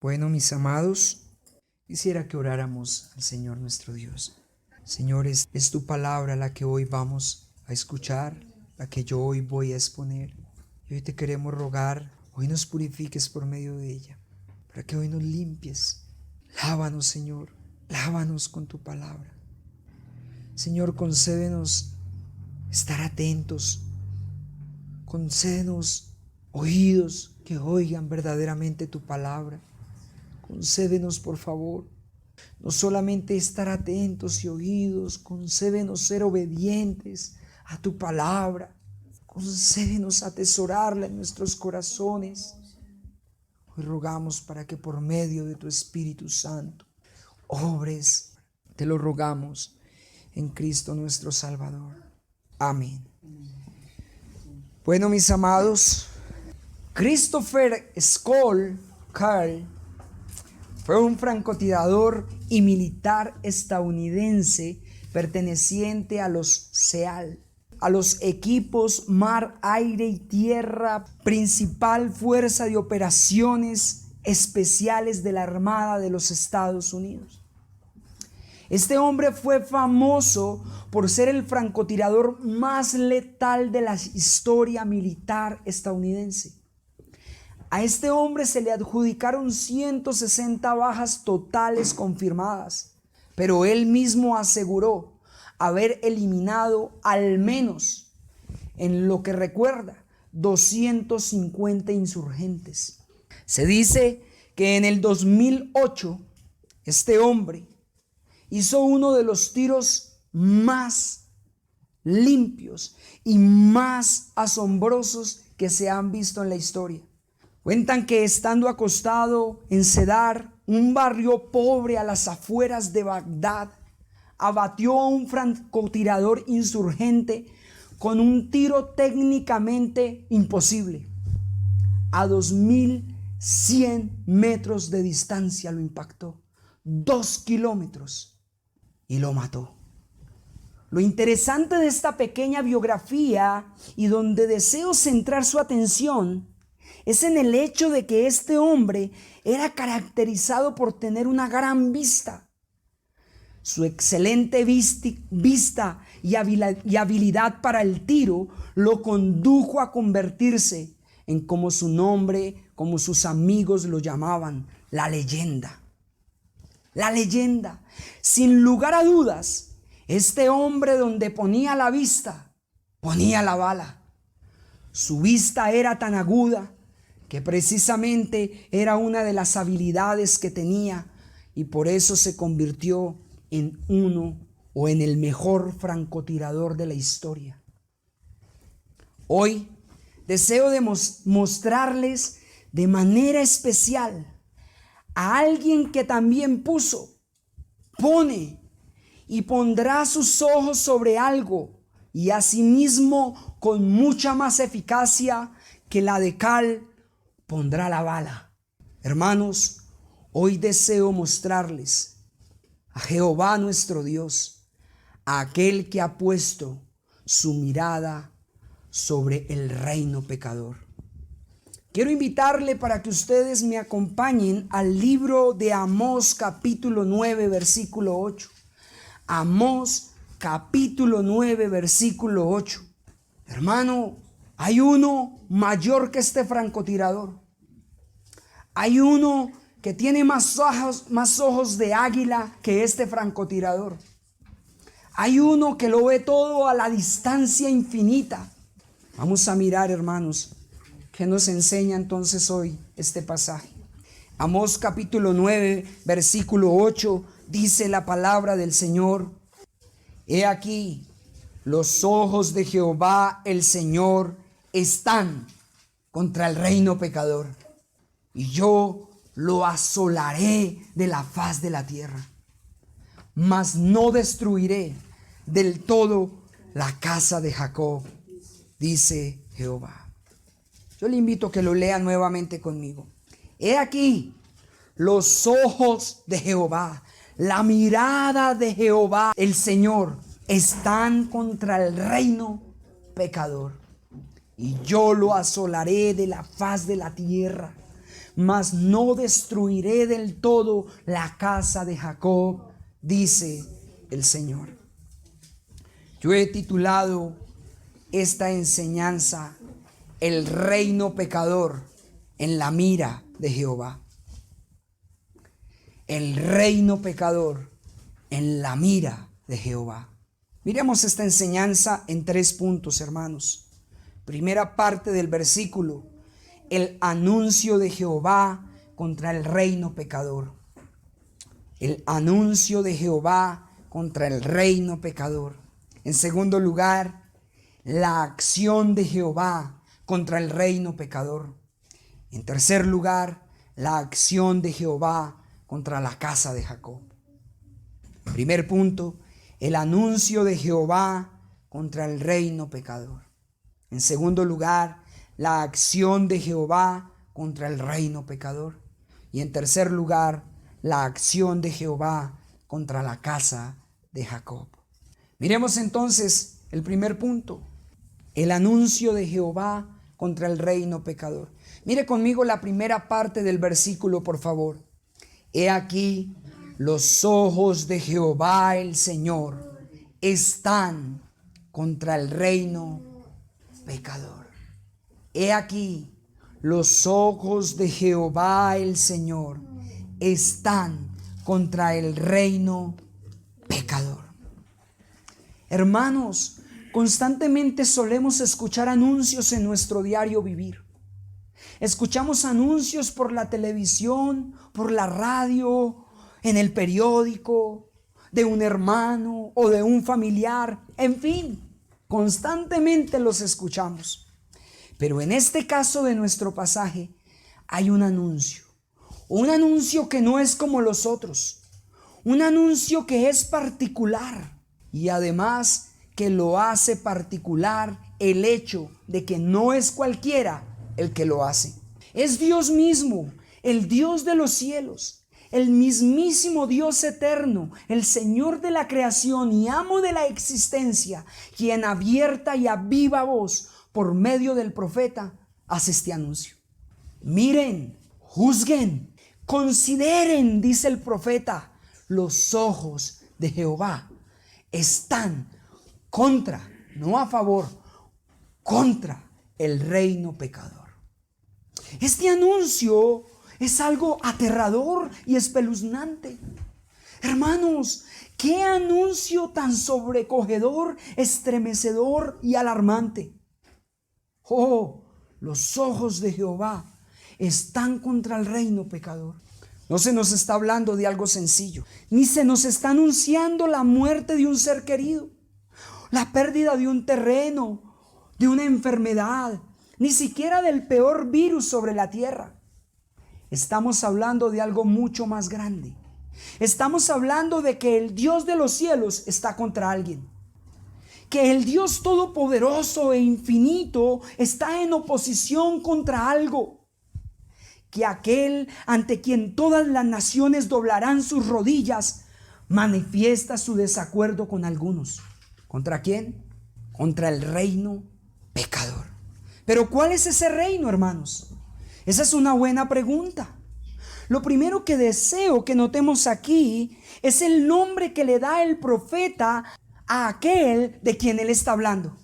Bueno, mis amados, quisiera que oráramos al Señor nuestro Dios. Señor, es tu palabra la que hoy vamos a escuchar, la que yo hoy voy a exponer. Y hoy te queremos rogar, hoy nos purifiques por medio de ella, para que hoy nos limpies. Lávanos, Señor, lávanos con tu palabra. Señor, concédenos estar atentos, concédenos oídos que oigan verdaderamente tu palabra. Concédenos, por favor, no solamente estar atentos y oídos, concédenos ser obedientes a tu palabra. Concédenos atesorarla en nuestros corazones. Hoy rogamos para que por medio de tu Espíritu Santo obres. Te lo rogamos en Cristo nuestro Salvador. Amén. Bueno, mis amados, Christopher Scholl Carl fue un francotirador y militar estadounidense perteneciente a los SEAL, a los equipos mar, aire y tierra, principal fuerza de operaciones especiales de la Armada de los Estados Unidos. Este hombre fue famoso por ser el francotirador más letal de la historia militar estadounidense. A este hombre se le adjudicaron 160 bajas totales confirmadas, pero él mismo aseguró haber eliminado al menos, en lo que recuerda, 250 insurgentes. Se dice que en el 2008 este hombre hizo uno de los tiros más limpios y más asombrosos que se han visto en la historia. Cuentan que estando acostado en Cedar, un barrio pobre a las afueras de Bagdad, abatió a un francotirador insurgente con un tiro técnicamente imposible. A 2100 metros de distancia lo impactó, 2 kilómetros, y lo mató. Lo interesante de esta pequeña biografía y donde deseo centrar su atención es en el hecho de que este hombre era caracterizado por tener una gran vista. Su excelente vista y habilidad para el tiro lo condujo a convertirse en, como su nombre, como sus amigos lo llamaban, la leyenda. La leyenda. Sin lugar a dudas, este hombre donde ponía la vista, ponía la bala. Su vista era tan aguda que precisamente era una de las habilidades que tenía, y por eso se convirtió en uno o en el mejor francotirador de la historia. Hoy deseo mostrarles de manera especial a alguien que también pone y pondrá sus ojos sobre algo, y asimismo con mucha más eficacia que la de cal pondrá la bala. Hermanos, hoy deseo mostrarles a Jehová nuestro Dios, a aquel que ha puesto su mirada sobre el reino pecador. Quiero invitarle para que ustedes me acompañen al libro de Amós capítulo 9 versículo 8. Amós capítulo 9 versículo 8. Hermano, hay uno mayor que este francotirador. Hay uno que tiene más ojos de águila que este francotirador. Hay uno que lo ve todo a la distancia infinita. Vamos a mirar, hermanos, qué nos enseña entonces hoy este pasaje. Amós capítulo 9, versículo 8, dice la palabra del Señor: He aquí, los ojos de Jehová el Señor están contra el reino pecador, y yo lo asolaré de la faz de la tierra, mas no destruiré del todo la casa de Jacob, dice Jehová. Yo le invito a que lo lea nuevamente conmigo. He aquí, los ojos de Jehová, la mirada de Jehová, el Señor, están contra el reino pecador, y yo lo asolaré de la faz de la tierra, mas no destruiré del todo la casa de Jacob, dice el Señor. Yo he titulado esta enseñanza: el reino pecador en la mira de Jehová. El reino pecador en la mira de Jehová. Miremos esta enseñanza en 3 puntos, hermanos. Primera parte del versículo: el anuncio de Jehová contra el reino pecador. El anuncio de Jehová contra el reino pecador. En segundo lugar, la acción de Jehová contra el reino pecador. En tercer lugar, la acción de Jehová contra la casa de Jacob. Primer punto, el anuncio de Jehová contra el reino pecador. En segundo lugar, la acción de Jehová contra el reino pecador. Y en tercer lugar, la acción de Jehová contra la casa de Jacob. Miremos entonces el primer punto: el anuncio de Jehová contra el reino pecador. Mire conmigo la primera parte del versículo, por favor. He aquí, los ojos de Jehová el Señor están contra el reino pecador. He aquí, los ojos de Jehová el Señor están contra el reino pecador. Hermanos, constantemente solemos escuchar anuncios en nuestro diario vivir. Escuchamos anuncios por la televisión, por la radio, en el periódico, de un hermano o de un familiar. En fin, constantemente los escuchamos. Pero en este caso de nuestro pasaje hay un anuncio que no es como los otros, un anuncio que es particular, y además que lo hace particular el hecho de que no es cualquiera el que lo hace. Es Dios mismo, el Dios de los cielos, el mismísimo Dios eterno, el Señor de la creación y amo de la existencia, quien abierta y a viva voz por medio del profeta hace este anuncio. Miren, juzguen, consideren, dice el profeta, los ojos de Jehová están contra, no a favor, contra el reino pecador. Este anuncio es algo aterrador y espeluznante. Hermanos, qué anuncio tan sobrecogedor, estremecedor y alarmante. Oh, los ojos de Jehová están contra el reino pecador. No se nos está hablando de algo sencillo, ni se nos está anunciando la muerte de un ser querido, la pérdida de un terreno, de una enfermedad, ni siquiera del peor virus sobre la tierra. Estamos hablando de algo mucho más grande. Estamos hablando de que el Dios de los cielos está contra alguien, que el Dios todopoderoso e infinito está en oposición contra algo, que aquel ante quien todas las naciones doblarán sus rodillas manifiesta su desacuerdo con algunos. ¿Contra quién? Contra el reino pecador. Pero ¿cuál es ese reino, hermanos? Esa es una buena pregunta. Lo primero que deseo que notemos aquí es el nombre que le da el profeta a aquel de quien él está hablando.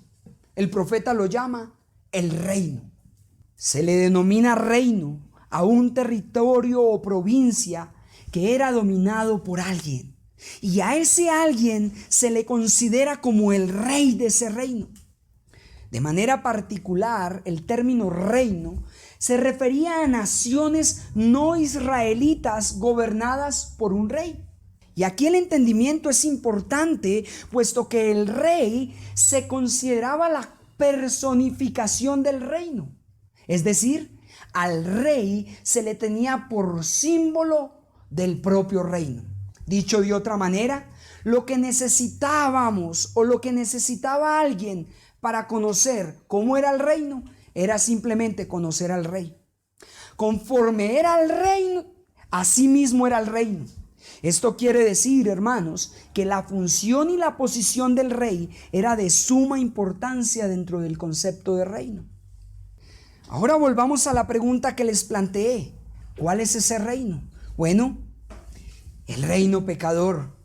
El profeta lo llama el reino. Se le denomina reino a un territorio o provincia que era dominado por alguien. Y a ese alguien se le considera como el rey de ese reino. De manera particular, el término reino se refería a naciones no israelitas gobernadas por un rey. Y aquí el entendimiento es importante, puesto que el rey se consideraba la personificación del reino. Es decir, al rey se le tenía por símbolo del propio reino. Dicho de otra manera, lo que necesitábamos o lo que necesitaba alguien para conocer cómo era el reino era simplemente conocer al rey. Conforme era el reino, así mismo era el reino. Esto quiere decir, hermanos, que la función y la posición del rey era de suma importancia dentro del concepto de reino. Ahora volvamos a la pregunta que les planteé. ¿Cuál es ese reino? Bueno, el reino pecador.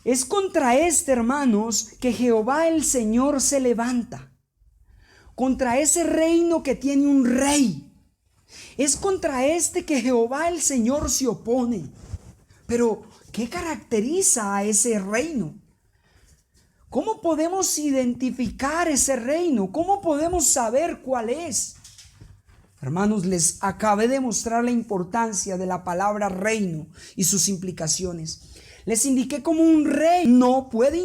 Es contra este, hermanos, que Jehová el Señor se levanta. Contra ese reino que tiene un rey. Es contra este que Jehová el Señor se opone. Pero, ¿qué caracteriza a ese reino? ¿Cómo podemos identificar ese reino? ¿Cómo podemos saber cuál es? Hermanos, les acabé de mostrar la importancia de la palabra reino y sus implicaciones. Les indiqué cómo un rey no puede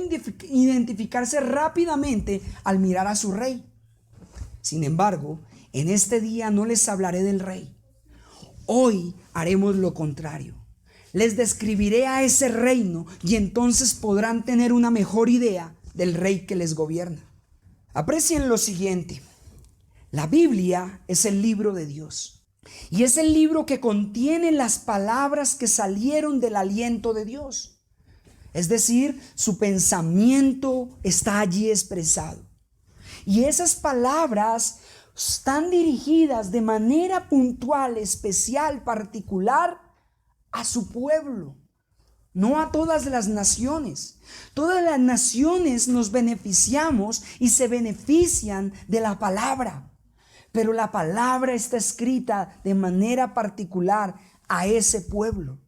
identificarse rápidamente al mirar a su rey. Sin embargo, en este día no les hablaré del rey. Hoy haremos lo contrario. Les describiré a ese reino y entonces podrán tener una mejor idea del rey que les gobierna. Aprecien lo siguiente. La Biblia es el libro de Dios y es el libro que contiene las palabras que salieron del aliento de Dios. Es decir, su pensamiento está allí expresado. Y esas palabras están dirigidas de manera puntual, especial, particular a su pueblo, no a todas las naciones. Todas las naciones nos beneficiamos y se benefician de la palabra, pero la palabra está escrita de manera particular a ese pueblo,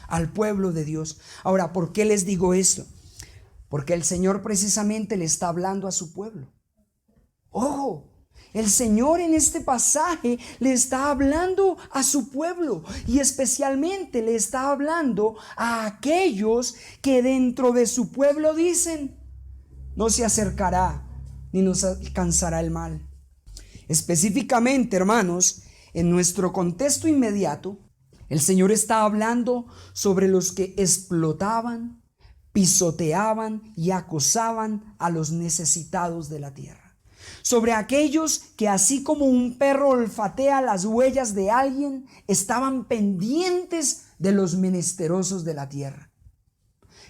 al pueblo de Dios. Ahora, ¿por qué les digo esto? Porque el Señor precisamente le está hablando a su pueblo. Ojo, el Señor en este pasaje le está hablando a su pueblo y especialmente le está hablando a aquellos que dentro de su pueblo dicen: no se acercará ni nos alcanzará el mal. Específicamente, hermanos, en nuestro contexto inmediato, el Señor está hablando sobre los que explotaban, pisoteaban y acosaban a los necesitados de la tierra. Sobre aquellos que, así como un perro olfatea las huellas de alguien, estaban pendientes de los menesterosos de la tierra.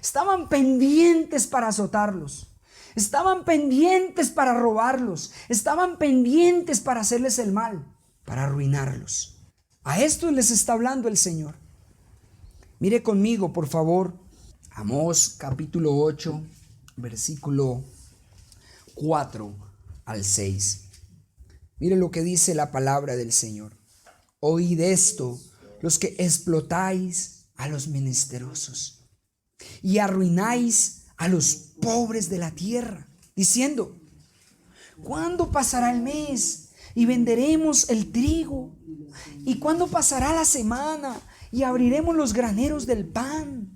Estaban pendientes para azotarlos. Estaban pendientes para robarlos. Estaban pendientes para hacerles el mal, para arruinarlos. A estos les está hablando el Señor. Mire conmigo, por favor, Amós capítulo 8, versículo 4 al 6. Mire lo que dice la palabra del Señor. Oíd esto, los que explotáis a los menesterosos y arruináis a los pobres de la tierra, diciendo: ¿cuándo pasará el mes y venderemos el trigo? ¿Y cuándo pasará la semana y abriremos los graneros del pan?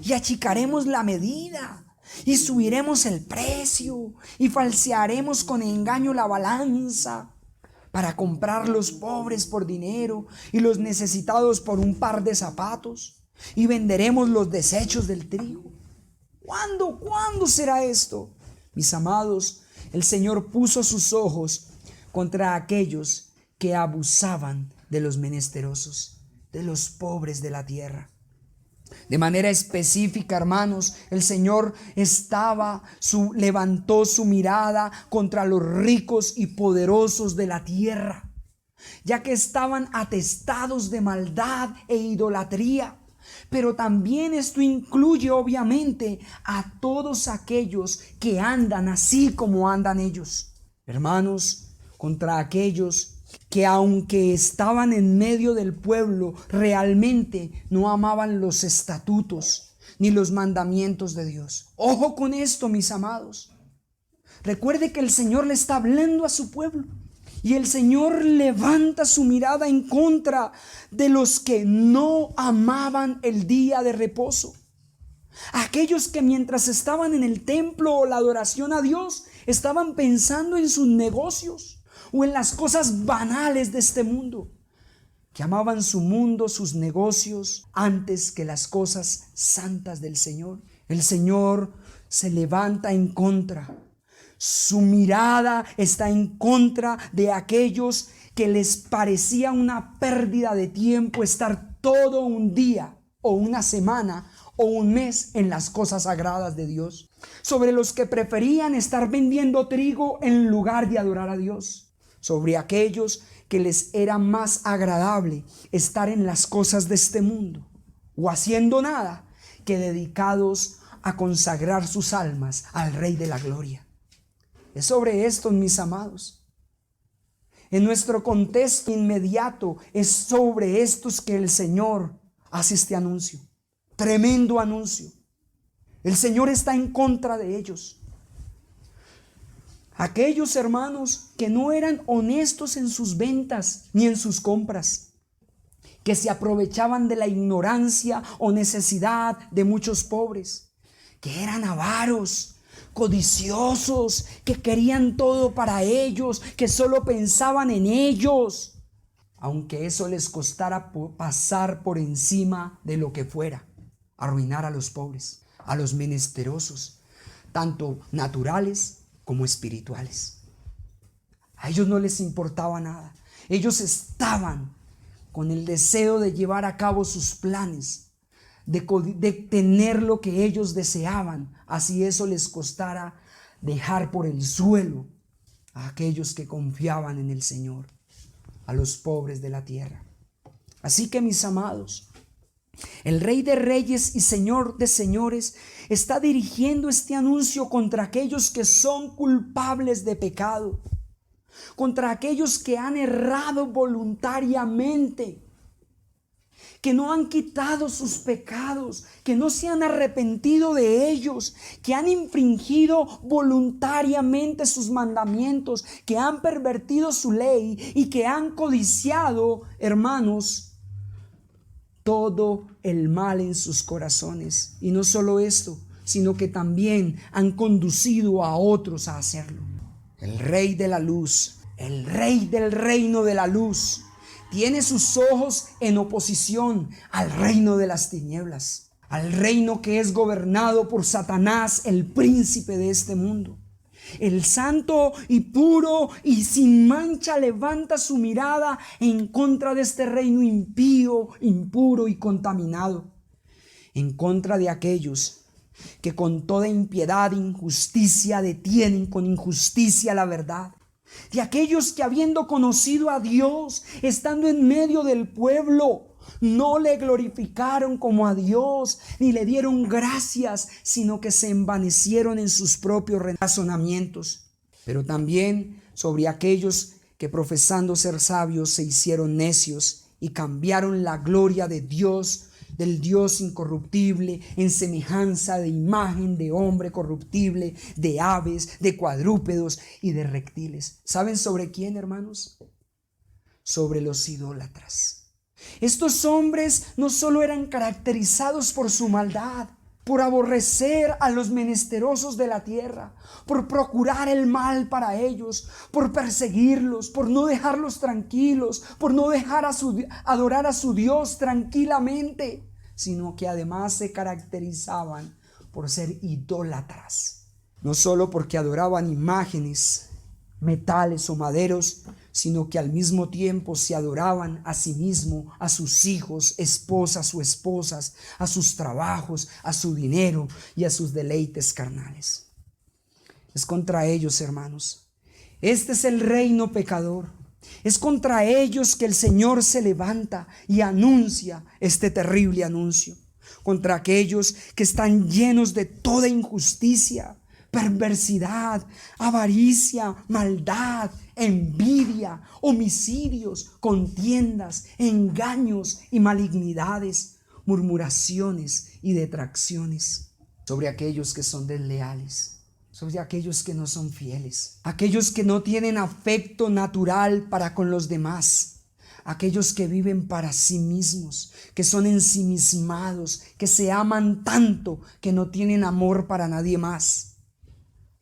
Y achicaremos la medida y subiremos el precio y falsearemos con engaño la balanza para comprar los pobres por dinero y los necesitados por un par de zapatos, y venderemos los desechos del trigo. ¿Cuándo será esto? Mis amados, el Señor puso sus ojos contra aquellos que abusaban de los menesterosos, de los pobres de la tierra. De manera específica, hermanos, el Señor levantó su mirada contra los ricos y poderosos de la tierra, ya que estaban atestados de maldad e idolatría. Pero también esto incluye obviamente a todos aquellos que andan así como andan ellos. Hermanos, contra aquellos que aunque estaban en medio del pueblo, realmente no amaban los estatutos ni los mandamientos de Dios. Ojo con esto, mis amados. Recuerde que el Señor le está hablando a su pueblo y el Señor levanta su mirada en contra de los que no amaban el día de reposo. Aquellos que mientras estaban en el templo o la adoración a Dios, estaban pensando en sus negocios o en las cosas banales de este mundo, que amaban su mundo, sus negocios, antes que las cosas santas del Señor. El Señor se levanta en contra. Su mirada está en contra de aquellos que les parecía una pérdida de tiempo estar todo un día o una semana o un mes en las cosas sagradas de Dios. Sobre los que preferían estar vendiendo trigo en lugar de adorar a Dios. Sobre aquellos que les era más agradable estar en las cosas de este mundo o haciendo nada que dedicados a consagrar sus almas al Rey de la Gloria. Es sobre esto, mis amados. En nuestro contexto inmediato es sobre estos que el Señor hace este anuncio. Tremendo anuncio. El Señor está en contra de ellos. Aquellos hermanos que no eran honestos en sus ventas ni en sus compras, que se aprovechaban de la ignorancia o necesidad de muchos pobres, que eran avaros, codiciosos, que querían todo para ellos, que solo pensaban en ellos, aunque eso les costara pasar por encima de lo que fuera, arruinar a los pobres, a los menesterosos, tanto naturales como espirituales. A ellos no les importaba nada. Ellos estaban con el deseo de llevar a cabo sus planes, de tener lo que ellos deseaban, así eso les costara dejar por el suelo a aquellos que confiaban en el Señor, a los pobres de la tierra. Así que, mis amados, el Rey de Reyes y Señor de Señores está dirigiendo este anuncio contra aquellos que son culpables de pecado, contra aquellos que han errado voluntariamente, que no han quitado sus pecados, que no se han arrepentido de ellos, que han infringido voluntariamente sus mandamientos, que han pervertido su ley y que han codiciado, hermanos, todo el mal en sus corazones. Y no solo esto, sino que también han conducido a otros a hacerlo. El Rey de la Luz, el Rey del reino de la luz, tiene sus ojos en oposición al reino de las tinieblas, al reino que es gobernado por Satanás, el príncipe de este mundo. El santo y puro y sin mancha levanta su mirada en contra de este reino impío, impuro y contaminado, en contra de aquellos que con toda impiedad e injusticia detienen con injusticia la verdad, de aquellos que habiendo conocido a Dios, estando en medio del pueblo, no le glorificaron como a Dios, ni le dieron gracias, sino que se envanecieron en sus propios razonamientos. Pero también sobre aquellos que profesando ser sabios se hicieron necios y cambiaron la gloria de Dios, del Dios incorruptible, en semejanza de imagen de hombre corruptible, de aves, de cuadrúpedos y de reptiles. ¿Saben sobre quién, hermanos? Sobre los idólatras. Estos hombres no solo eran caracterizados por su maldad, por aborrecer a los menesterosos de la tierra, por procurar el mal para ellos, por perseguirlos, por no dejarlos tranquilos, por no dejar adorar a su Dios tranquilamente, sino que además se caracterizaban por ser idólatras. No solo porque adoraban imágenes, metales o maderos, sino que al mismo tiempo se adoraban a sí mismo, a sus hijos, esposas o esposas, a sus trabajos, a su dinero y a sus deleites carnales. Es contra ellos, hermanos. Este es el reino pecador. Es contra ellos que el Señor se levanta y anuncia este terrible anuncio. Contra aquellos que están llenos de toda injusticia, perversidad, avaricia, maldad, envidia, homicidios, contiendas, engaños y malignidades, murmuraciones y detracciones, sobre aquellos que son desleales, sobre aquellos que no son fieles, aquellos que no tienen afecto natural para con los demás, aquellos que viven para sí mismos, que son ensimismados, que se aman tanto que no tienen amor para nadie más.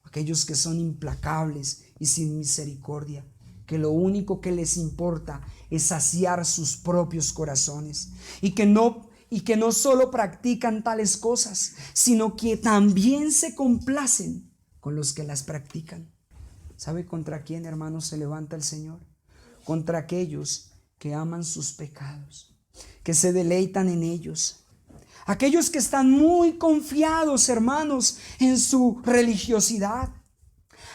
Aquellos que son implacables y sin misericordia, que lo único que les importa es saciar sus propios corazones y que no solo practican tales cosas, sino que también se complacen con los que las practican. ¿Sabe contra quién, hermanos, se levanta el Señor? Contra aquellos que aman sus pecados, que se deleitan en ellos. Aquellos que están muy confiados, hermanos, en su religiosidad.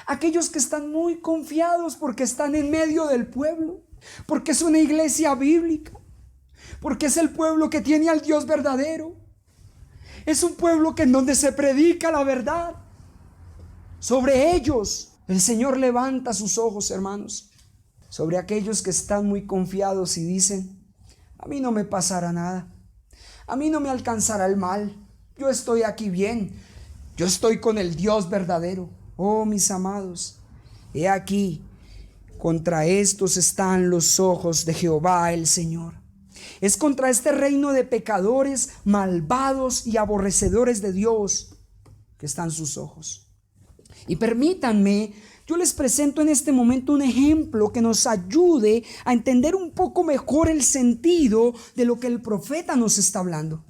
Aquellos que están muy confiados porque están en medio del pueblo. porque es una iglesia bíblica, porque es el pueblo que tiene al Dios verdadero. Es un pueblo que en donde se predica la verdad. Sobre ellos el Señor levanta sus ojos, hermanos, sobre aquellos que están muy confiados y dicen: a mí no me pasará nada, a mí no me alcanzará el mal, yo estoy aquí bien, yo estoy con el Dios verdadero. Oh, mis amados, he aquí, contra estos están los ojos de Jehová el Señor. Es contra este reino de pecadores, malvados y aborrecedores de Dios que están sus ojos. Y permítanme, yo les presento en este momento un ejemplo que nos ayude a entender un poco mejor el sentido de lo que el profeta nos está hablando.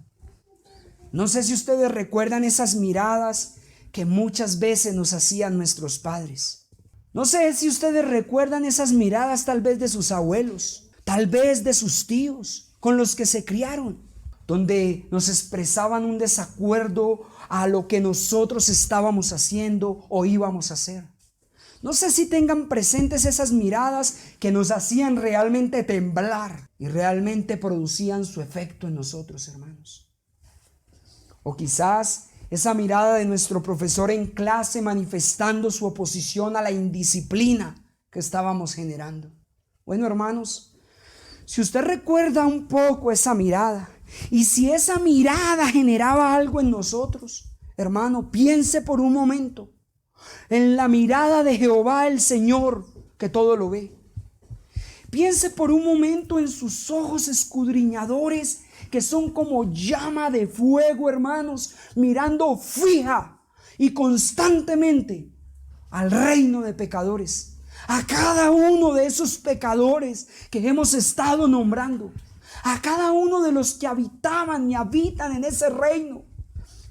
No sé si ustedes recuerdan esas miradas que muchas veces nos hacían nuestros padres. No sé si ustedes recuerdan esas miradas tal vez de sus abuelos, tal vez de sus tíos con los que se criaron, donde nos expresaban un desacuerdo a lo que nosotros estábamos haciendo o íbamos a hacer. No sé si tengan presentes esas miradas que nos hacían realmente temblar y realmente producían su efecto en nosotros, hermanos. O quizás esa mirada de nuestro profesor en clase manifestando su oposición a la indisciplina que estábamos generando. Bueno, hermanos, si usted recuerda un poco esa mirada, y si esa mirada generaba algo en nosotros, hermano, piense por un momento en la mirada de Jehová el Señor, que todo lo ve. Piense por un momento en sus ojos escudriñadores, que son como llama de fuego, hermanos, mirando fija y constantemente al reino de pecadores, a cada uno de esos pecadores que hemos estado nombrando, a cada uno de los que habitaban y habitan en ese reino.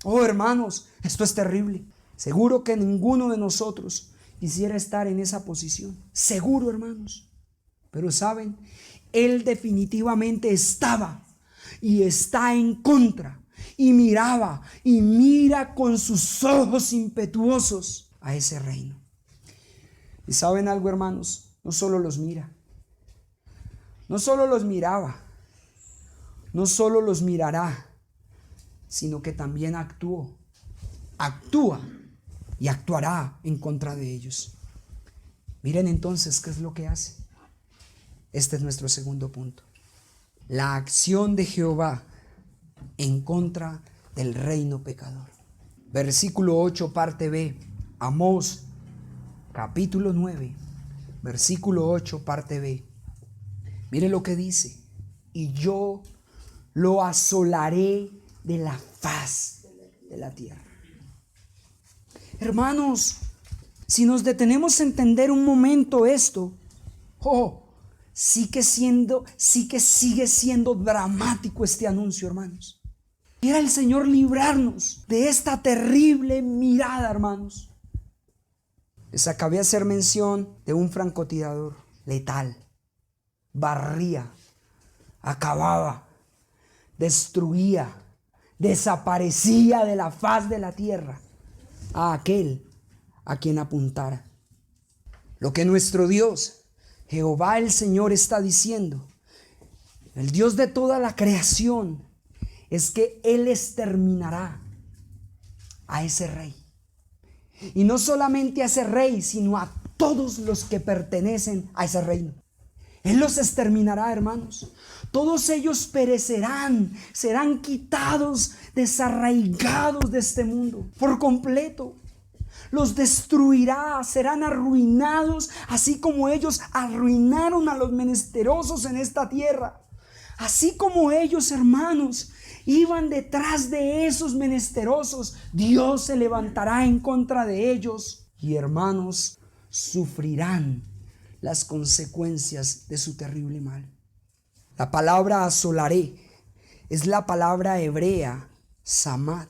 Oh, hermanos, esto es terrible. Seguro que ninguno de nosotros quisiera estar en esa posición. Seguro, hermanos. Pero saben, Él definitivamente estaba y está en contra, y miraba y mira con sus ojos impetuosos a ese reino. Y saben algo, hermanos, no solo los mira, no solo los miraba, no solo los mirará, sino que también actúa y actuará en contra de ellos. Miren entonces qué es lo que hace. Este es nuestro segundo punto. La acción de Jehová en contra del reino pecador. Versículo 8, parte B. Amós, capítulo 9, versículo 8, parte B. Mire lo que dice: y yo lo asolaré de la faz de la tierra. Hermanos, si nos detenemos a entender un momento esto, sí que sigue siendo dramático este anuncio, hermanos. Quiera el Señor librarnos de esta terrible mirada, hermanos. Les acabé de hacer mención de un francotirador letal. Barría, acababa, destruía, desaparecía de la faz de la tierra a aquel a quien apuntara. Lo que nuestro Dios, Jehová el Señor, está diciendo, el Dios de toda la creación, es que Él exterminará a ese rey. Y no solamente a ese rey, sino a todos los que pertenecen a ese reino. Él los exterminará, hermanos. Todos ellos perecerán, serán quitados, desarraigados de este mundo por completo. Los destruirá, serán arruinados, así como ellos arruinaron a los menesterosos en esta tierra. Así como ellos, hermanos, iban detrás de esos menesterosos, Dios se levantará en contra de ellos y, hermanos, sufrirán las consecuencias de su terrible mal. La palabra asolaré es la palabra hebrea samat,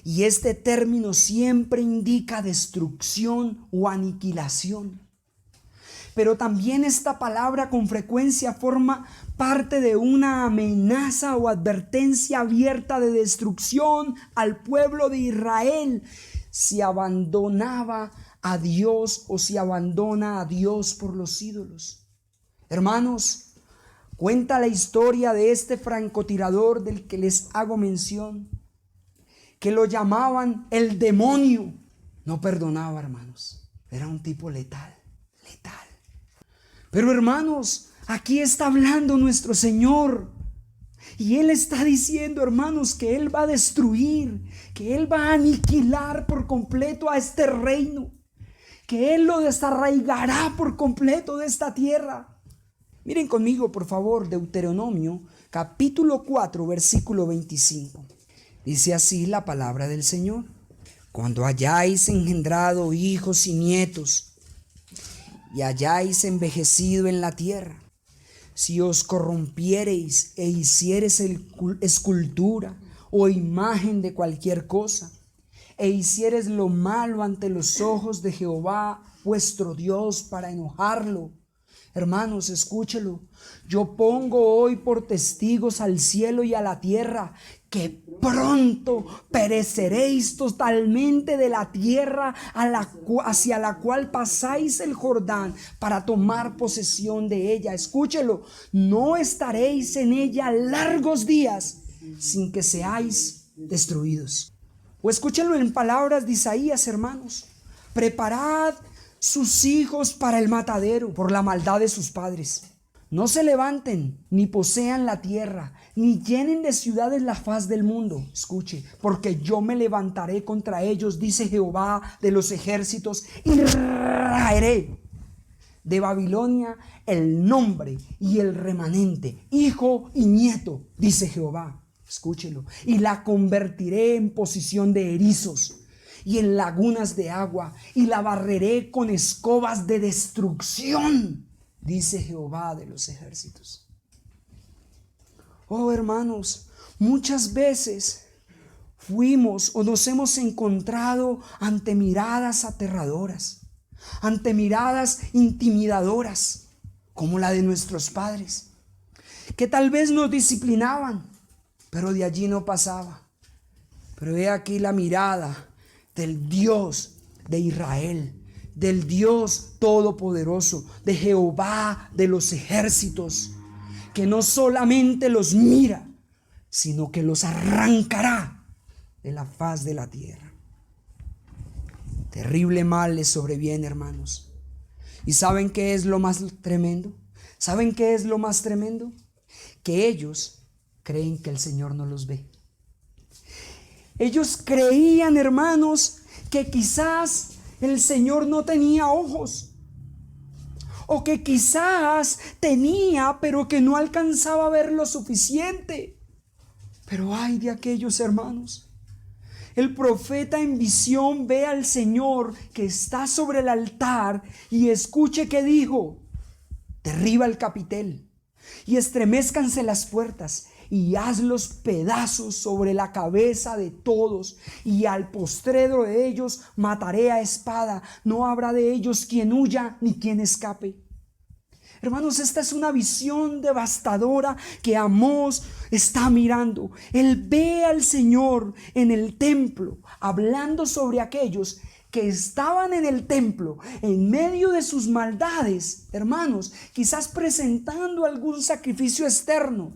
y este término siempre indica destrucción o aniquilación. Pero también esta palabra con frecuencia forma parte de una amenaza o advertencia abierta de destrucción al pueblo de Israel si abandonaba a Dios o si abandona a Dios por los ídolos. Hermanos, cuenta la historia de este francotirador del que les hago mención, que lo llamaban el demonio. No perdonaba, hermanos. Era un tipo letal, letal. Pero hermanos, aquí está hablando nuestro Señor. Y Él está diciendo, hermanos, que Él va a destruir, que Él va a aniquilar por completo a este reino, que Él lo desarraigará por completo de esta tierra. Miren conmigo, por favor, Deuteronomio, capítulo 4, versículo 25. Dice así la palabra del Señor: cuando hayáis engendrado hijos y nietos, y hayáis envejecido en la tierra, si os corrompiereis e hiciereis escultura o imagen de cualquier cosa, e hiciereis lo malo ante los ojos de Jehová vuestro Dios para enojarlo. Hermanos, escúchelo. Yo pongo hoy por testigos al cielo y a la tierra que pronto pereceréis totalmente de la tierra hacia la cual pasáis el Jordán para tomar posesión de ella. Escúchelo. No estaréis en ella largos días sin que seáis destruidos. O escúchenlo en palabras de Isaías, hermanos. Preparad sus hijos para el matadero por la maldad de sus padres. No se levanten, ni posean la tierra, ni llenen de ciudades la faz del mundo. Escuche, porque yo me levantaré contra ellos, dice Jehová de los ejércitos, y raeré de Babilonia el nombre y el remanente, hijo y nieto, dice Jehová. Escúchelo. Y la convertiré en posición de erizos y en lagunas de agua, y la barreré con escobas de destrucción, dice Jehová de los ejércitos. Oh, hermanos, muchas veces fuimos o nos hemos encontrado ante miradas aterradoras, ante miradas intimidadoras, como la de nuestros padres, que tal vez nos disciplinaban, pero de allí no pasaba. Pero he aquí la mirada del Dios de Israel, del Dios todopoderoso, de Jehová de los ejércitos, que no solamente los mira, sino que los arrancará de la faz de la tierra. Terrible mal les sobreviene, hermanos. ¿Y saben qué es lo más tremendo? ¿Saben qué es lo más tremendo? Que ellos creen que el Señor no los ve. Ellos creían, hermanos, que quizás el Señor no tenía ojos, o que quizás tenía, pero que no alcanzaba a ver lo suficiente. Pero ay de aquellos, hermanos. El profeta en visión ve al Señor que está sobre el altar y escuche que dijo: derriba el capitel y estremezcanse las puertas y hazlos pedazos sobre la cabeza de todos, y al postrero de ellos mataré a espada. No habrá de ellos quien huya ni quien escape. Hermanos, esta es una visión devastadora que Amós está mirando. Él ve al Señor en el templo, hablando sobre aquellos que estaban en el templo, en medio de sus maldades, hermanos, quizás presentando algún sacrificio externo.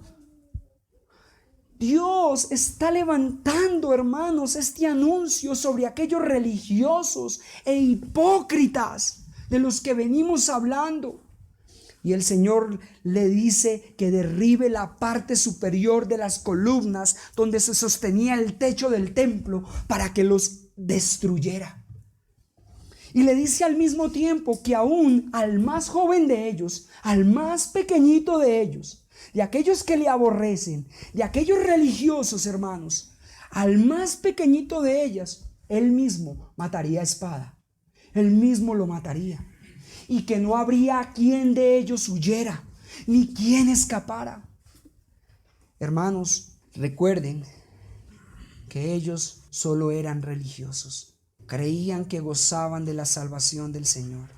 Dios está levantando, hermanos, este anuncio sobre aquellos religiosos e hipócritas de los que venimos hablando. Y el Señor le dice que derribe la parte superior de las columnas donde se sostenía el techo del templo para que los destruyera. Y le dice al mismo tiempo que aún al más joven de ellos, al más pequeñito de ellos, de aquellos que le aborrecen, de aquellos religiosos, hermanos, al más pequeñito de ellas, él mismo mataría a espada. Él mismo lo mataría. Y que no habría quien de ellos huyera, ni quien escapara. Hermanos, recuerden que ellos solo eran religiosos. Creían que gozaban de la salvación del Señor,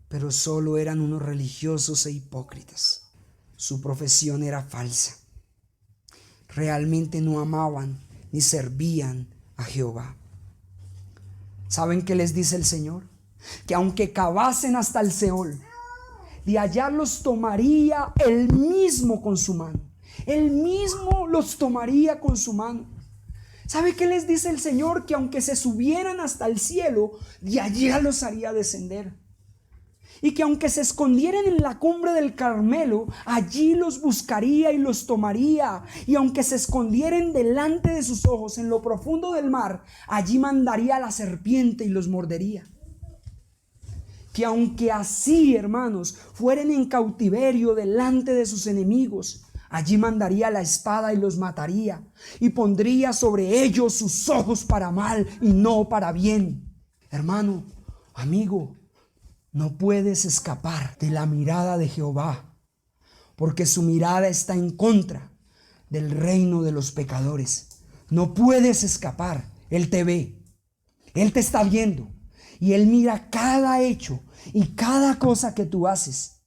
pero solo eran unos religiosos e hipócritas. Su profesión era falsa. Realmente no amaban ni servían a Jehová. ¿Saben qué les dice el Señor? Que aunque cavasen hasta el Seol, de allá los tomaría él mismo con su mano. Él mismo los tomaría con su mano. ¿Sabe qué les dice el Señor? Que aunque se subieran hasta el cielo, de allá los haría descender. Y que aunque se escondieran en la cumbre del Carmelo, allí los buscaría y los tomaría. Y aunque se escondieran delante de sus ojos en lo profundo del mar, allí mandaría a la serpiente y los mordería. Que aunque así, hermanos, fueren en cautiverio delante de sus enemigos, allí mandaría la espada y los mataría, y pondría sobre ellos sus ojos para mal y no para bien. Hermano, amigo, no puedes escapar de la mirada de Jehová, porque su mirada está en contra del reino de los pecadores. No puedes escapar. Él te ve, Él te está viendo, y Él mira cada hecho y cada cosa que tú haces.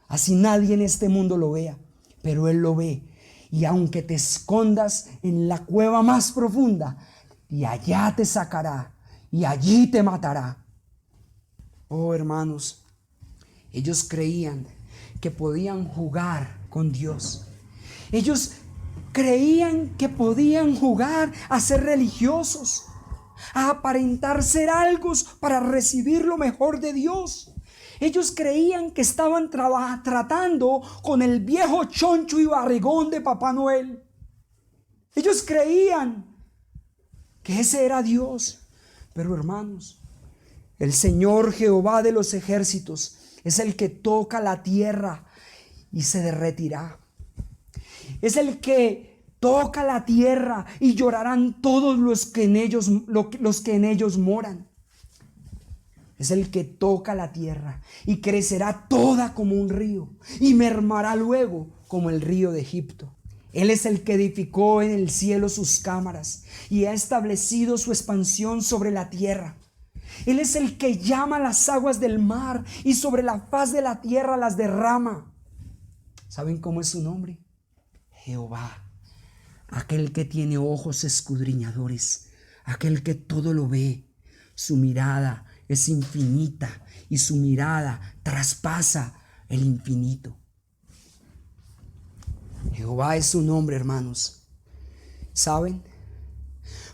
Así nadie en este mundo lo vea, pero Él lo ve. Y aunque te escondas en la cueva más profunda, y allá te sacará, y allí te matará. Oh, hermanos, ellos creían que podían jugar con Dios. Ellos creían que podían jugar a ser religiosos, a aparentar ser algo para recibir lo mejor de Dios. Ellos creían que estaban tratando con el viejo choncho y barrigón de Papá Noel. Ellos creían que ese era Dios. Pero hermanos, el Señor Jehová de los ejércitos es el que toca la tierra y se derretirá. Es el que toca la tierra y llorarán todos los que en ellos moran. Es el que toca la tierra y crecerá toda como un río y mermará luego como el río de Egipto. Él es el que edificó en el cielo sus cámaras y ha establecido su expansión sobre la tierra. Él es el que llama las aguas del mar y sobre la faz de la tierra las derrama. ¿Saben cómo es su nombre? Jehová, aquel que tiene ojos escudriñadores, aquel que todo lo ve. Su mirada es infinita y su mirada traspasa el infinito. Jehová es su nombre, hermanos. ¿Saben?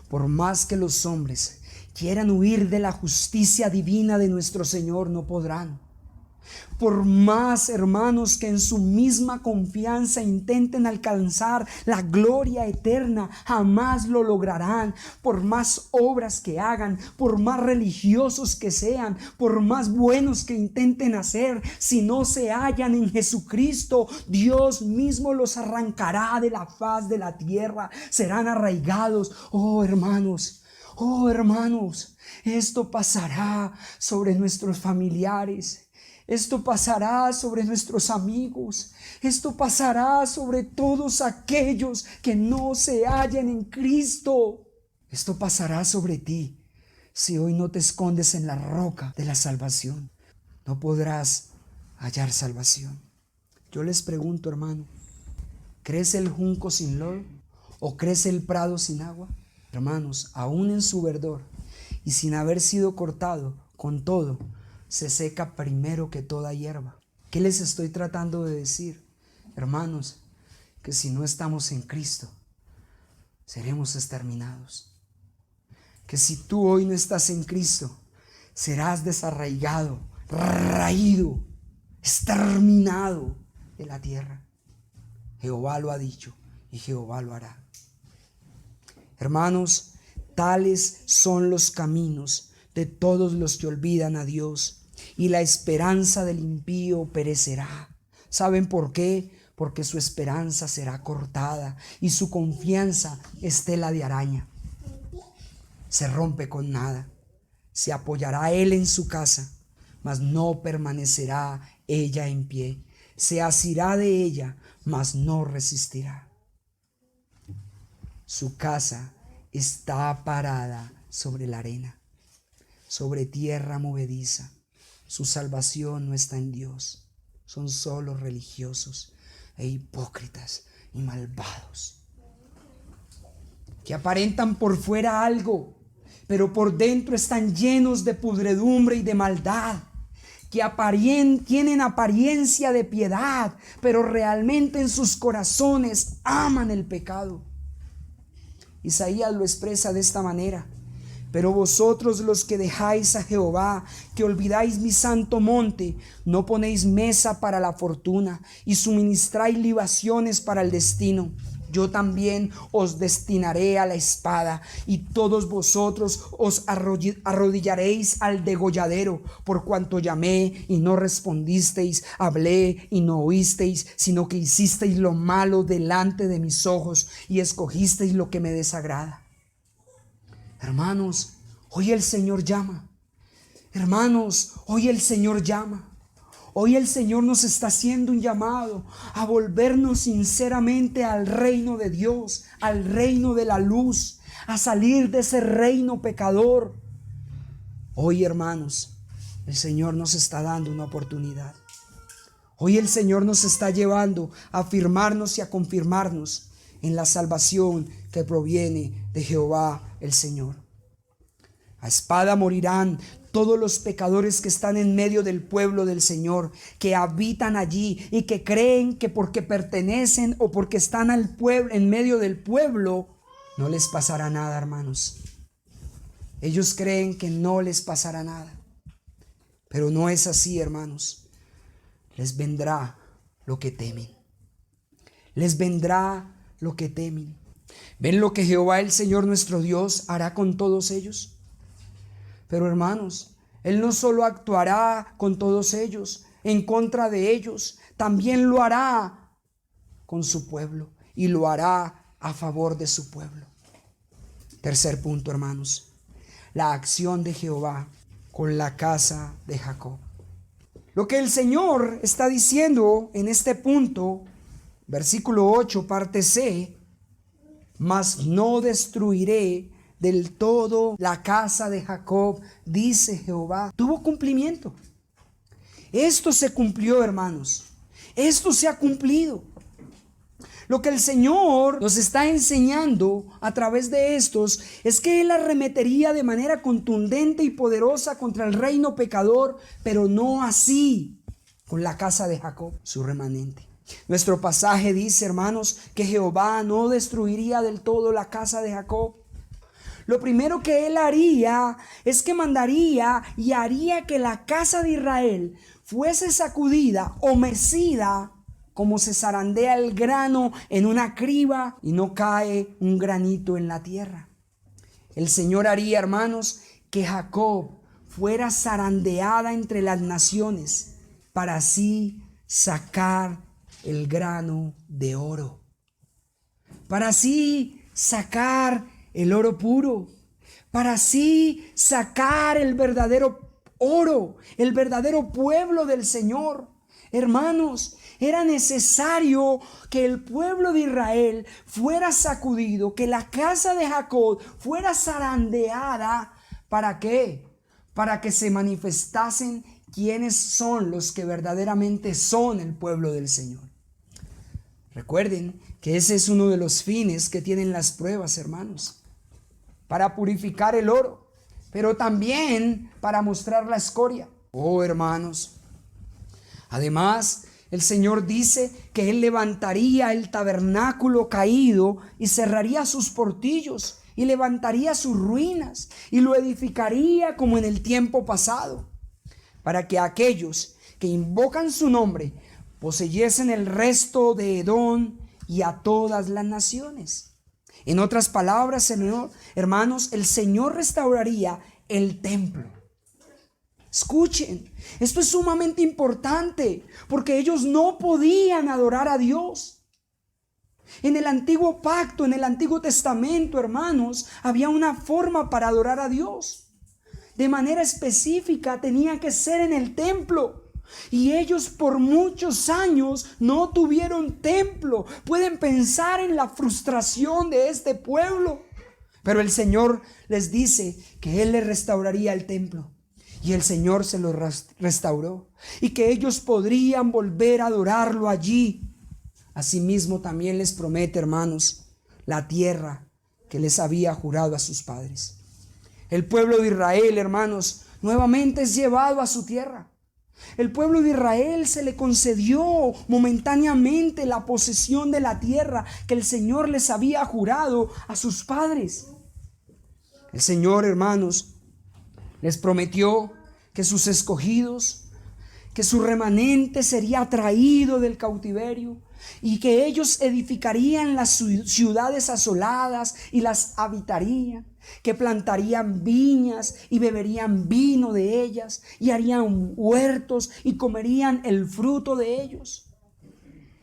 Por más que los hombres quieran huir de la justicia divina de nuestro Señor, no podrán. Por más, hermanos, que en su misma confianza intenten alcanzar la gloria eterna, jamás lo lograrán. Por más obras que hagan, por más religiosos que sean, por más buenos que intenten hacer, si no se hallan en Jesucristo, Dios mismo los arrancará de la faz de la tierra. Serán arraigados. Oh, hermanos, esto pasará sobre nuestros familiares. Esto pasará sobre nuestros amigos. Esto pasará sobre todos aquellos que no se hallan en Cristo. Esto pasará sobre ti si hoy no te escondes en la roca de la salvación. No podrás hallar salvación. Yo les pregunto, hermano, ¿crece el junco sin lodo o crece el prado sin agua? Hermanos, aún en su verdor y sin haber sido cortado, con todo, se seca primero que toda hierba. ¿Qué les estoy tratando de decir? Hermanos, que si no estamos en Cristo, seremos exterminados. Que si tú hoy no estás en Cristo, serás desarraigado, raído, exterminado de la tierra. Jehová lo ha dicho y Jehová lo hará. Hermanos, tales son los caminos de todos los que olvidan a Dios, y la esperanza del impío perecerá. ¿Saben por qué? Porque su esperanza será cortada y su confianza es tela de araña. Se rompe con nada. Se apoyará él en su casa, mas no permanecerá ella en pie. Se asirá de ella, mas no resistirá. Su casa está parada sobre la arena, sobre tierra movediza. Su salvación no está en Dios. Son solo religiosos e hipócritas y malvados, que aparentan por fuera algo, pero por dentro están llenos de pudredumbre y de maldad. que tienen apariencia de piedad, pero realmente en sus corazones aman el pecado. Isaías lo expresa de esta manera: pero vosotros los que dejáis a Jehová, que olvidáis mi santo monte, no ponéis mesa para la fortuna y suministráis libaciones para el destino. Yo también os destinaré a la espada, y todos vosotros os arrodillaréis al degolladero, por cuanto llamé y no respondisteis, hablé y no oísteis, sino que hicisteis lo malo delante de mis ojos y escogisteis lo que me desagrada. Hermanos, hoy el Señor llama. Hermanos, hoy el Señor llama. Hoy el Señor nos está haciendo un llamado a volvernos sinceramente al reino de Dios, al reino de la luz, a salir de ese reino pecador. Hoy, hermanos, el Señor nos está dando una oportunidad. Hoy el Señor nos está llevando a afirmarnos y a confirmarnos en la salvación que proviene de Jehová el Señor. A espada morirán todos los pecadores que están en medio del pueblo del Señor, que habitan allí y que creen que porque pertenecen o porque están en medio del pueblo, no les pasará nada, hermanos. Ellos creen que no les pasará nada, pero no es así, hermanos. Les vendrá lo que temen. Les vendrá lo que temen. ¿Ven lo que Jehová el Señor nuestro Dios hará con todos ellos? Pero hermanos, Él no solo actuará con todos ellos, en contra de ellos, también lo hará con su pueblo y lo hará a favor de su pueblo. Tercer punto, hermanos, la acción de Jehová con la casa de Jacob. Lo que el Señor está diciendo en este punto, versículo 8, parte C: mas no destruiré del todo la casa de Jacob, dice Jehová. Tuvo cumplimiento. Esto se cumplió, hermanos. Esto se ha cumplido. Lo que el Señor nos está enseñando a través de estos es que Él arremetería de manera contundente y poderosa contra el reino pecador, pero no así con la casa de Jacob, su remanente. Nuestro pasaje dice, hermanos, que Jehová no destruiría del todo la casa de Jacob. Lo primero que Él haría es que mandaría y haría que la casa de Israel fuese sacudida o mecida, como se zarandea el grano en una criba y no cae un granito en la tierra. El Señor haría, hermanos, que Jacob fuera zarandeada entre las naciones para así sacar el grano de oro, para así sacar el oro puro, para así sacar el verdadero oro, el verdadero pueblo del Señor. Hermanos, era necesario que el pueblo de Israel fuera sacudido, que la casa de Jacob fuera zarandeada. ¿Para qué? Para que se manifestasen quiénes son los que verdaderamente son el pueblo del Señor. Recuerden que ese es uno de los fines que tienen las pruebas, hermanos, para purificar el oro, pero también para mostrar la escoria. Oh, hermanos, además, el Señor dice que Él levantaría el tabernáculo caído y cerraría sus portillos y levantaría sus ruinas y lo edificaría como en el tiempo pasado, para que aquellos que invocan su nombre poseyesen el resto de Edom y a todas las naciones. En otras palabras, hermanos, el Señor restauraría el templo. Escuchen, esto es sumamente importante porque ellos no podían adorar a Dios. En el antiguo pacto, en el Antiguo Testamento, hermanos, había una forma para adorar a Dios. De manera específica tenía que ser en el templo. Y ellos por muchos años no tuvieron templo. Pueden pensar en la frustración de este pueblo. Pero el Señor les dice que Él les restauraría el templo. Y el Señor se lo restauró. Y que ellos podrían volver a adorarlo allí. Asimismo también les promete, hermanos, la tierra que les había jurado a sus padres. El pueblo de Israel, hermanos, nuevamente es llevado a su tierra. El pueblo de Israel se le concedió momentáneamente la posesión de la tierra que el Señor les había jurado a sus padres. El Señor, hermanos, les prometió que sus escogidos, que su remanente sería traído del cautiverio y que ellos edificarían las ciudades asoladas y las habitarían, que plantarían viñas y beberían vino de ellas y harían huertos y comerían el fruto de ellos.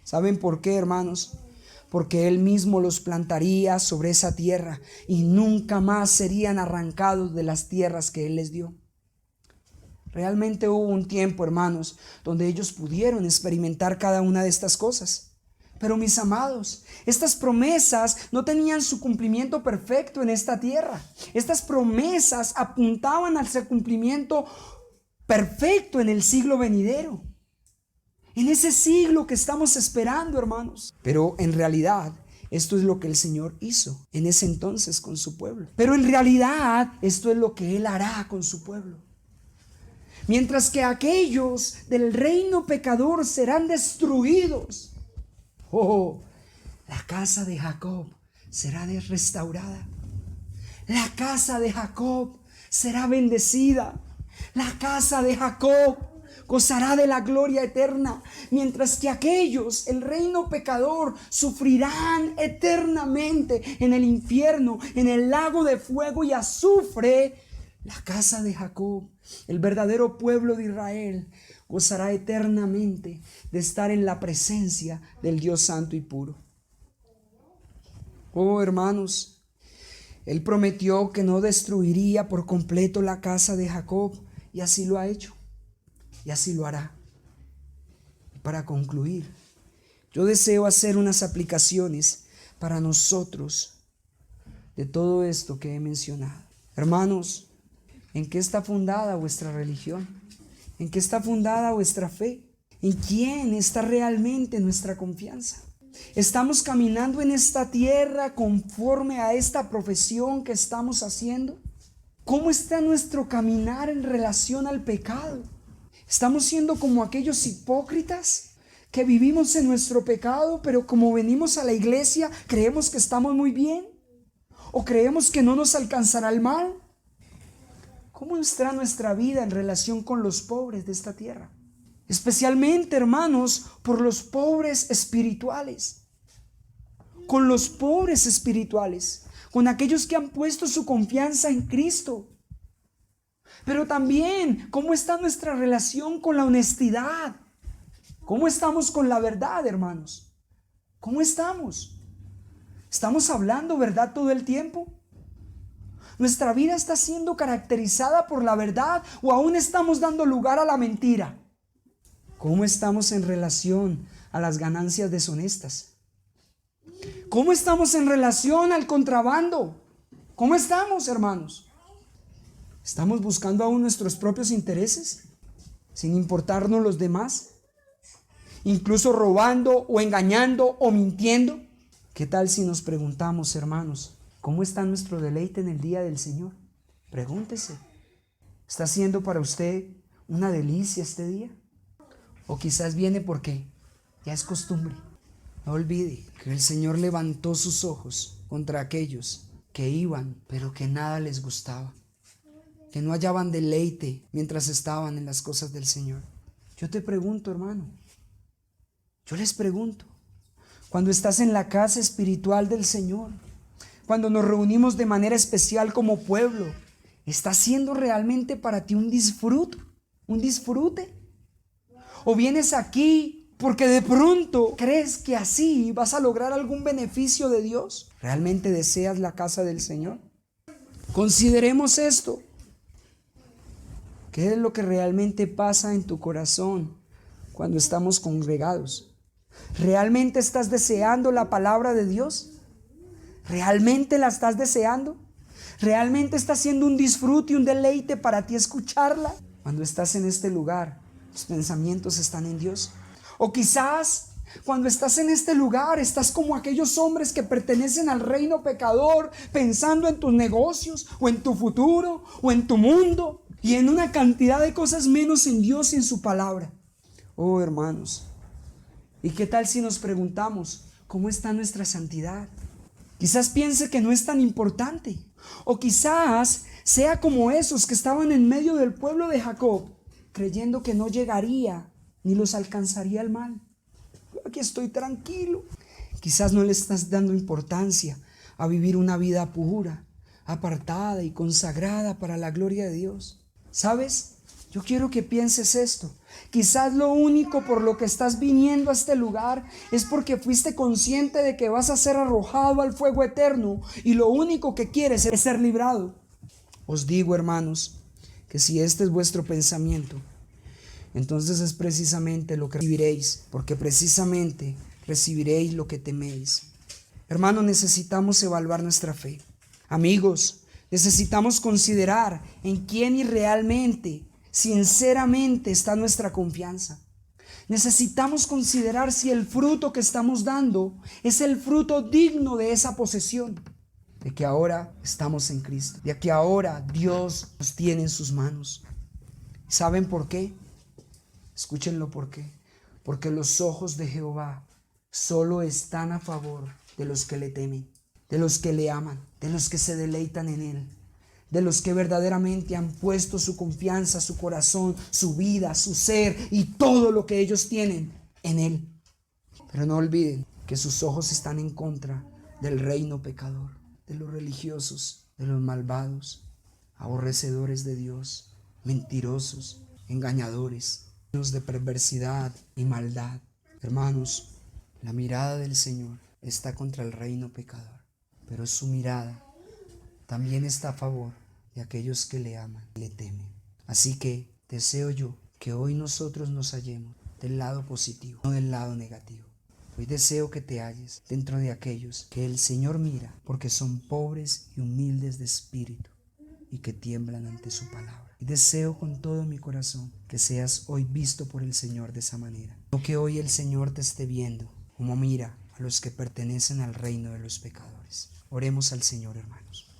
¿Saben por qué, hermanos? Porque Él mismo los plantaría sobre esa tierra y nunca más serían arrancados de las tierras que Él les dio. Realmente hubo un tiempo, hermanos, donde ellos pudieron experimentar cada una de estas cosas. Pero mis amados, estas promesas no tenían su cumplimiento perfecto en esta tierra. Estas promesas apuntaban al cumplimiento perfecto en el siglo venidero. En ese siglo que estamos esperando, hermanos. Pero en realidad, esto es lo que el Señor hizo en ese entonces con su pueblo. Pero en realidad, esto es lo que Él hará con su pueblo. Mientras que aquellos del reino pecador serán destruidos, la casa de Jacob será restaurada. La casa de Jacob será bendecida. La casa de Jacob gozará de la gloria eterna. Mientras que aquellos, el reino pecador, sufrirán eternamente en el infierno, en el lago de fuego y azufre. La casa de Jacob, el verdadero pueblo de Israel, gozará eternamente de estar en la presencia del Dios santo y puro. Oh, hermanos, Él prometió que no destruiría por completo la casa de Jacob, y así lo ha hecho, y así lo hará. Y para concluir, yo deseo hacer unas aplicaciones para nosotros de todo esto que he mencionado. Hermanos, ¿en qué está fundada vuestra religión? ¿En qué está fundada vuestra fe? ¿En quién está realmente nuestra confianza? ¿Estamos caminando en esta tierra conforme a esta profesión que estamos haciendo? ¿Cómo está nuestro caminar en relación al pecado? ¿Estamos siendo como aquellos hipócritas que vivimos en nuestro pecado, pero como venimos a la iglesia creemos que estamos muy bien? ¿O creemos que no nos alcanzará el mal? ¿Cómo está nuestra vida en relación con los pobres de esta tierra? Especialmente, hermanos, por los pobres espirituales. Con los pobres espirituales, con aquellos que han puesto su confianza en Cristo. Pero también, ¿cómo está nuestra relación con la honestidad? ¿Cómo estamos con la verdad, hermanos? ¿Cómo estamos? ¿Estamos hablando verdad todo el tiempo? ¿Nuestra vida está siendo caracterizada por la verdad o aún estamos dando lugar a la mentira? ¿Cómo estamos en relación a las ganancias deshonestas? ¿Cómo estamos en relación al contrabando? ¿Cómo estamos, hermanos? ¿Estamos buscando aún nuestros propios intereses sin importarnos los demás? ¿Incluso robando o engañando o mintiendo? ¿Qué tal si nos preguntamos, hermanos, cómo está nuestro deleite en el día del Señor? Pregúntese, ¿está siendo para usted una delicia este día? O quizás viene porque ya es costumbre. No olvide que el Señor levantó sus ojos contra aquellos que iban, pero que nada les gustaba, que no hallaban deleite mientras estaban en las cosas del Señor. Yo te pregunto, hermano, yo les pregunto, cuando estás en la casa espiritual del Señor, cuando nos reunimos de manera especial como pueblo, ¿está siendo realmente para ti un disfrute? ¿Un disfrute? ¿O vienes aquí porque de pronto crees que así vas a lograr algún beneficio de Dios? ¿Realmente deseas la casa del Señor? Consideremos esto. ¿Qué es lo que realmente pasa en tu corazón cuando estamos congregados? ¿Realmente estás deseando la palabra de Dios? ¿Realmente la estás deseando? ¿Realmente está siendo un disfrute y un deleite para ti escucharla? Cuando estás en este lugar, tus pensamientos están en Dios. O quizás cuando estás en este lugar, estás como aquellos hombres que pertenecen al reino pecador, pensando en tus negocios, o en tu futuro, o en tu mundo, y en una cantidad de cosas menos en Dios y en su palabra. Oh, hermanos, ¿y qué tal si nos preguntamos cómo está nuestra santidad? Quizás piense que no es tan importante, o quizás sea como esos que estaban en medio del pueblo de Jacob, creyendo que no llegaría ni los alcanzaría el mal. Aquí estoy tranquilo. Quizás no le estás dando importancia a vivir una vida pura, apartada y consagrada para la gloria de Dios. ¿Sabes? Yo quiero que pienses esto. Quizás lo único por lo que estás viniendo a este lugar es porque fuiste consciente de que vas a ser arrojado al fuego eterno y lo único que quieres es ser librado. Os digo, hermanos, que si este es vuestro pensamiento, entonces es precisamente lo que recibiréis, porque precisamente recibiréis lo que teméis. Hermanos, necesitamos evaluar nuestra fe. Amigos, necesitamos considerar en quién y realmente, sinceramente está nuestra confianza. Necesitamos considerar si el fruto que estamos dando es el fruto digno de esa posesión, de que ahora estamos en Cristo, de que ahora Dios nos tiene en sus manos. ¿Saben por qué? Escúchenlo por qué. Porque los ojos de Jehová solo están a favor de los que le temen, de los que le aman, de los que se deleitan en Él, de los que verdaderamente han puesto su confianza, su corazón, su vida, su ser y todo lo que ellos tienen en Él. Pero no olviden que sus ojos están en contra del reino pecador, de los religiosos, de los malvados, aborrecedores de Dios, mentirosos, engañadores, llenos de perversidad y maldad. Hermanos, la mirada del Señor está contra el reino pecador, pero su mirada también está a favor de aquellos que le aman y le temen. Así que deseo yo que hoy nosotros nos hallemos del lado positivo, no del lado negativo. Hoy deseo que te halles dentro de aquellos que el Señor mira porque son pobres y humildes de espíritu y que tiemblan ante su palabra. Y deseo con todo mi corazón que seas hoy visto por el Señor de esa manera. No que hoy el Señor te esté viendo como mira a los que pertenecen al reino de los pecadores. Oremos al Señor, hermanos.